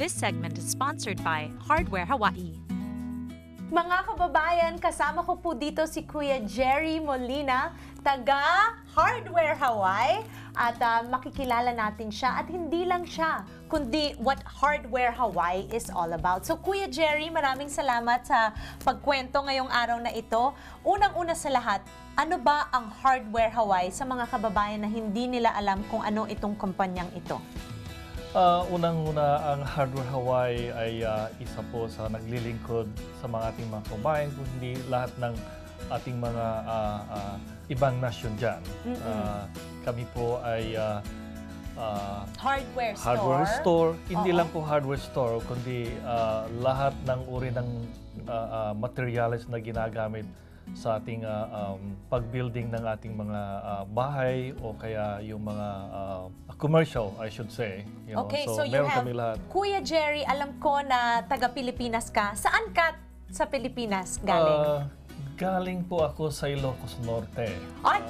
This segment is sponsored by Hardware Hawaii. Mga kababayan, kasama ko po dito si Kuya Jerry Molina, taga Hardware Hawaii. At makikilala natin siya. At hindi lang siya, kundi what Hardware Hawaii is all about. So Kuya Jerry, maraming salamat sa pagkwento ngayong araw na ito. Unang-una sa lahat, ano ba ang Hardware Hawaii sa mga kababayan na hindi nila alam kung ano itong kumpanyang ito? Unang-una, ang Hardware Hawaii ay isa po sa naglilingkod sa mga ating mga kababayan, kundi lahat ng ating mga ibang nasyon dyan. Kami po ay Hardware store. Hindi lang po hardware store, kundi lahat ng uri ng materials na ginagamit sa ating pag-building ng ating mga bahay o kaya yung mga commercial, I should say. You know, Okay, so you meron have, kami lahat. Kuya Jerry, alam ko na taga-Pilipinas ka. Saan ka sa Pilipinas galing? Galing po ako sa Ilocos Norte. Ay!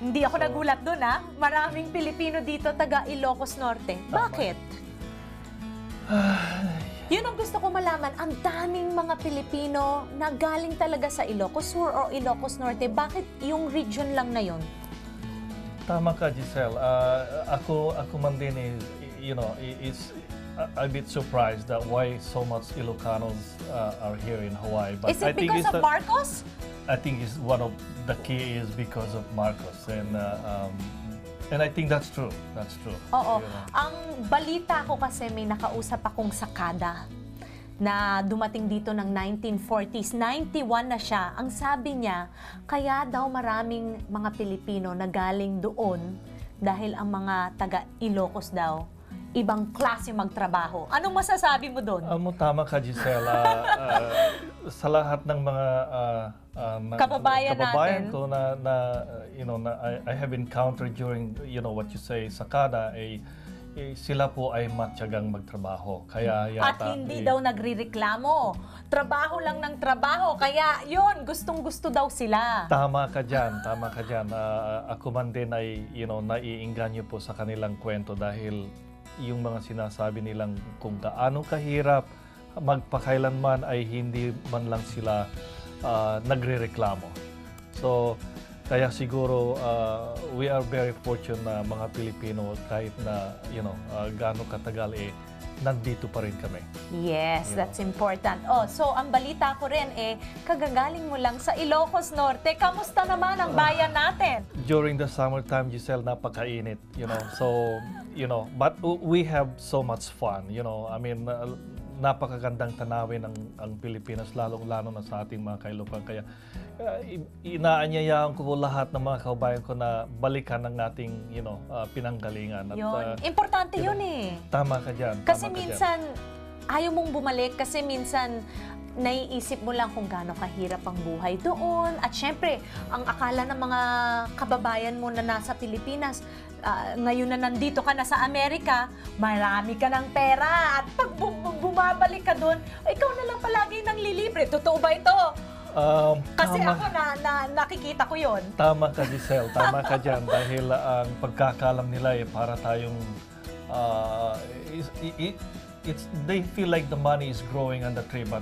Hindi ako nagulat doon, ha? Maraming Pilipino dito taga Ilocos Norte. Bakit? Yun ang gusto ko malaman. Ang daming mga Pilipino na galing talaga sa Ilocos Sur o Ilocos Norte. Bakit yung region lang na yun? Tama ka, Giselle. Ako man din is a bit surprised that why so much Ilocanos are here in Hawaii. But Is it because of Marcos? I think it's one of the key is because of Marcos, and I think that's true. That's true. Oo. You know. Ang balita ko kasi may nakausap akong sakada na dumating dito ng 1940s. 91 na siya. Ang sabi niya, kaya daw maraming mga Pilipino na galing doon dahil ang mga taga Ilocos daw, ibang klase magtrabaho. Anong masasabi mo doon? Tama ka, Giselle. Sa lahat ng mga Kababayan natin. ko na I have encountered during what you say sakada sila po ay matyagang magtrabaho. Kaya At yata hindi daw nagrireklamo. Trabaho lang ng trabaho. Kaya yun, gustong-gusto daw sila. Tama ka dyan, tama ka dyan. Ako man din ay naiinganyo po sa kanilang kwento dahil yung mga sinasabi nilang kung gaano kahirap magpakailanman ay hindi man lang sila nagrereklamo. So, kaya siguro we are very fortunate na mga Pilipino kahit na gaano katagal nandito pa rin kami. Yes, that's important. Oh, so ang balita ko rin kagagaling mo lang sa Ilocos Norte. Kamusta naman ang bayan natin? During the summertime, Giselle, napakainit, So, but we have so much fun, I mean, napakagandang tanawin ang Pilipinas, lalong-lalo na sa ating mga kailukan. Kaya inaanyayaan ko po lahat ng mga kababayan ko na balikan ng ating pinanggalingan. At, Yun. Importante yun Tama ka dyan. Kasi tama ka minsan, ayaw mong bumalik kasi minsan naiisip mo lang kung gaano kahirap ang buhay doon. At syempre, ang akala ng mga kababayan mo na nasa Pilipinas, ngayon na nandito ka na sa Amerika, marami ka ng pera. At pag bumabalik ka doon, ikaw na lang palagi nang lilibre. Totoo ba ito? Kasi tama. ako nakikita ko yon. Tama ka, Giselle. Tama ka dyan. Dahil ang pagkakalam nila para tayong they feel like the money is growing on the tree, but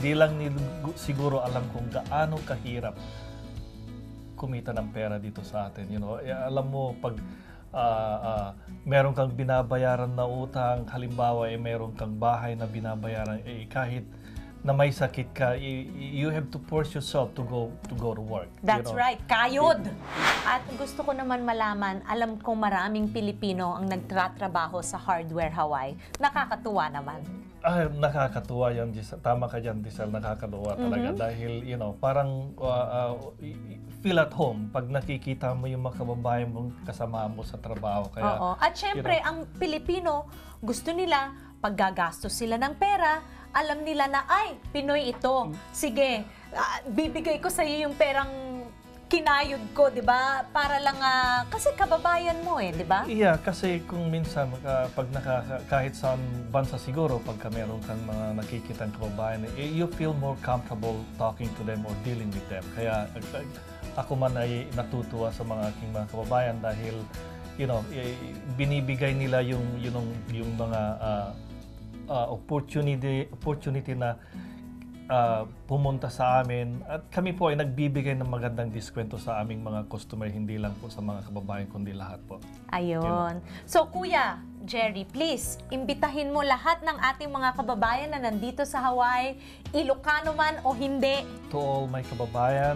di lang nila siguro alam kung gaano kahirap kumita ng pera dito sa atin. Alam mo, pag meron kang binabayaran na utang, halimbawa meron kang bahay na binabayaran, kahit na may sakit ka, you have to force yourself to go to work. That's right, kayod! At gusto ko naman malaman, alam ko maraming Pilipino ang nagtatrabaho sa Hardware Hawaii. Nakakatuwa naman. Nakakatuwa yan, Giselle. Tama ka dyan, Giselle. Nakakatuwa talaga. Dahil, parang feel at home pag nakikita mo yung mga kababayan mong kasama mo sa trabaho. Kaya, Oo. At syempre, ang Pilipino, gusto nila, pag gagastos sila ng pera, alam nila na, ay, Pinoy ito. Sige, bibigay ko sa iyo yung perang kinayod ko, di ba? Para lang, kasi kababayan mo di ba? Yeah, kasi kung minsan, kahit saan bansa siguro, pagka meron kang mga nakikitang kababayan, you feel more comfortable talking to them or dealing with them. Kaya ako man ay natutuwa sa mga aking mga kababayan dahil, binibigay nila yung mga opportunity na pumunta sa amin at kami po ay nagbibigay ng magandang diskwento sa aming mga customer, hindi lang po sa mga kababayan kundi lahat po. Ayun. So, Kuya Jerry, please, imbitahin mo lahat ng ating mga kababayan na nandito sa Hawaii, Ilocano man o hindi. To all my kababayan,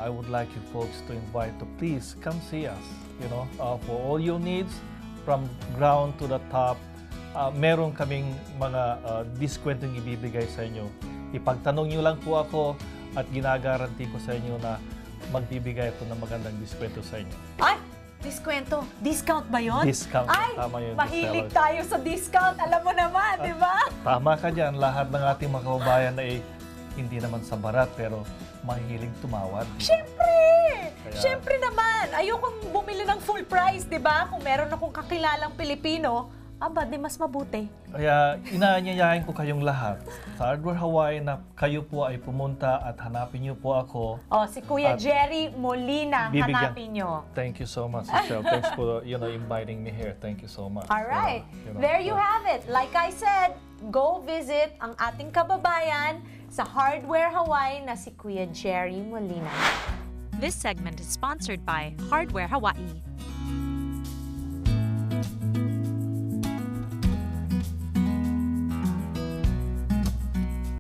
I would like you folks to invite to please come see us. For all your needs, from ground to the top, meron kaming mga diskwentong ibibigay sa inyo. Ipagtanong nyo lang po ako at ginagaranti ko sa inyo na magbibigay ito ng magandang diskwento sa inyo. Ay! Diskwento. Discount ba yun? Discount. Ay! Tama yun. Mahilig tayo sa discount. Alam mo naman, di ba? Tama ka dyan. Lahat ng ating mga kababayan ay hindi naman sa barat pero mahilig tumawad. Siyempre! Kaya- Siyempre naman. Ayokong bumili ng full price, di ba? Kung meron akong kakilalang Pilipino, di mas mabuti. Kaya inaanyayahan ko kayong lahat sa Hardware Hawaii na kayo po ay pumunta at hanapin niyo po ako. Si Kuya At Jerry Molina, bibigyan- hanapin nyo. Thank you so much, Michelle. Thanks for inviting me here. Thank you so much. All right. There you have it. Like I said, go visit ang ating kababayan sa Hardware Hawaii na si Kuya Jerry Molina. This segment is sponsored by Hardware Hawaii.